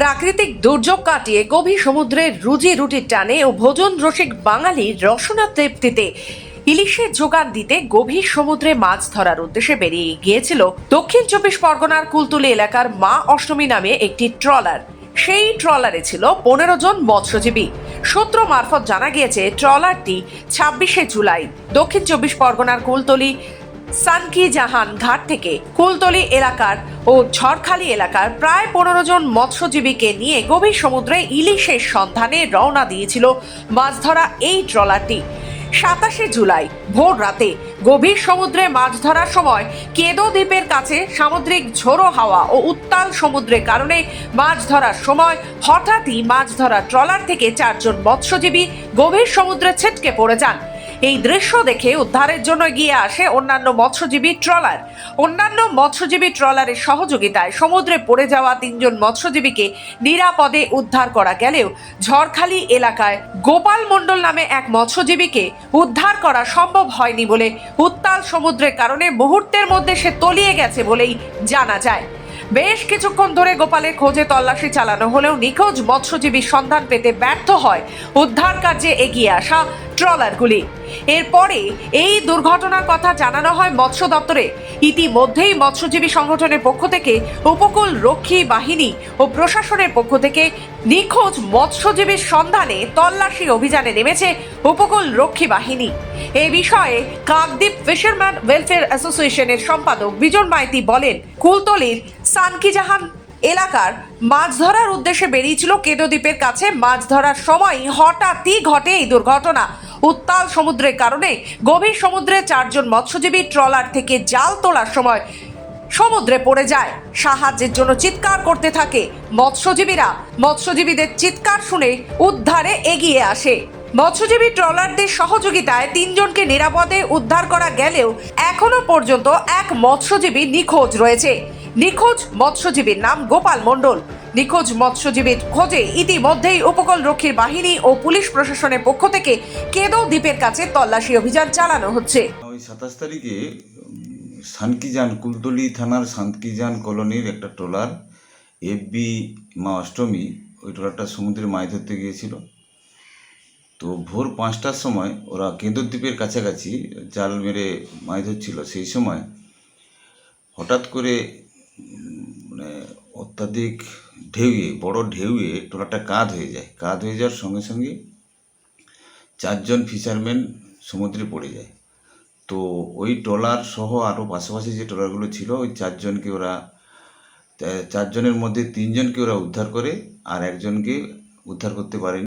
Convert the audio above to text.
প্রাকৃতিক দুর্যোগ কাটিয়ে গভীর সমুদ্রের রুজি রুটির টানে ও ভোজন রসিক বাঙালির রসনা তৃপ্তিতে ইলিশের যোগান দিতে গভীর সমুদ্রে মাছ ধরার উদ্দেশ্যে বেরিয়ে গিয়েছিল দক্ষিণ চব্বিশ পরগনার কুলতলি এলাকার মা অষ্টমী নামে একটি ট্রলার। সেই ট্রলারে ছিল 15 জন মৎস্যজীবী। সূত্র মারফত জানা গিয়েছে ট্রলারটি 26শে জুলাই দক্ষিণ চব্বিশ পরগনার কুলতলি সানকি জাহান ঘাট থেকে কুলতলি এলাকার ও ঝড়খালি এলাকার প্রায় 15 জন মৎস্যজীবীকে নিয়ে গভীর সমুদ্রে ইলিশের সন্ধানে রওনা দিয়েছিল মাছ ধরা এই ট্রলারটি। 27শে জুলাই ভোর রাতে গভীর সমুদ্রে মাছ ধরার সময় কেদো দ্বীপের কাছে সামুদ্রিক ঝোড়ো হাওয়া ও উত্তাল সমুদ্রের কারণে মাছ ধরার সময় হঠাৎই মাছ ধরা ট্রলার থেকে 4 জন মৎস্যজীবী গভীর সমুদ্রে ছিটকে পড়ে যান। এই দৃশ্য দেখে উদ্ধারের জন্য এগিয়ে আসে অন্যান্য মৎস্যজীবী ট্রলারের সহযোগিতায় সমুদ্রে পড়ে যাওয়া 3 জন মৎস্যজীবীকে নিরাপদে উদ্ধার করা গেলেও ঝড়খালি এলাকায় গোপাল মণ্ডল নামে এক মৎস্যজীবীকে উদ্ধার করা সম্ভব হয়নি বলে উত্তাল সমুদ্রের কারণে মুহূর্তের মধ্যে সে তলিয়ে গেছে বলেই জানা যায়। বেশ কিছুক্ষণ ধরে গোপালের খোঁজে তল্লাশি চালানো হলেও নিখোঁজ মৎস্যজীবীর সন্ধান পেতে ব্যর্থ হয় উদ্ধার কার্যে এগিয়ে আসা ট্রলারগুলি। এরপরে এই দুর্ঘটনার কথা জানানো হয় মৎস্য দপ্তরে। ইতিমধ্যেই মৎস্যজীবী সংগঠনের পক্ষ থেকে উপকূল রক্ষী বাহিনী ও প্রশাসনের পক্ষ থেকে নিখোঁজ মৎস্যজীবীর সন্ধানে তল্লাশি অভিযানে নেমেছে উপকূল রক্ষী বাহিনী। এই বিষয়ে কাকদ্বীপ ফিশারম্যান ওয়েলফেয়ার অ্যাসোসিয়েশনের সম্পাদক বিজন মাইতি বলেন, কুলতলির সানকিজাহান এলাকার মাছ ধরার উদ্দেশ্যে বেরিয়েছিল কেদো দ্বীপের কাছে। মাছ ধরার সময় হঠাৎই ঘটে এই দুর্ঘটনা। উত্তাল সমুদ্রের কারণে গভীর সমুদ্রে 4 জন মৎস্যজীবী ট্রলার থেকে জাল তোলার সময় সমুদ্রে পড়ে যায়। সাহায্যের জন্য চিৎকার করতে থাকে মৎস্যজীবীরা। মৎস্যজীবীদের চিৎকার শুনে উদ্ধারে এগিয়ে আসে। মৎস্যজীবী ট্রলারদের সহযোগিতায় 3 জনকে নিরাপদে উদ্ধার করা গেলেও এখনো পর্যন্ত এক মৎস্যজীবী নিখোঁজ রয়েছে। নিখোঁজ মৎস্যজীবীর নাম গোপাল মণ্ডল। নিখোঁজ মৎস্যজীবীর খোঁজে ইতিমধ্যেই উপকূল রক্ষীর বাহিনী ও পুলিশ প্রশাসনের পক্ষ থেকে কেদো দ্বীপের কাছে তল্লাশি অভিযান চালানো হচ্ছে। ওই 27 তারিখে সানকিজান কুলতলি থানার সানকিজান কলোনির একটা ট্রলার এফবি মা অষ্টমী, ওই ট্রলারটা সমুদ্রে মাছ ধরতে গিয়েছিল। তো ভোর 5টার সময় ওরা কেদো দ্বীপের কাছাকাছি জাল মেরে মাছ ধরছিল। সেই সময় হঠাৎ করে মানে অত্যাধিক বড় ঢেউয়ে ট্রলারটা কাঁধ হয়ে যায়। কাঁধ হয়ে যাওয়ার সঙ্গে সঙ্গে 4 জন ফিশারম্যান সমুদ্রে পড়ে যায়। তো ওই ট্রলার সহ আরও পাশাপাশি যে ট্রলারগুলো ছিল, ওই 4 জনের মধ্যে 3 জনকে ওরা উদ্ধার করে, আর একজনকে উদ্ধার করতে পারেনি।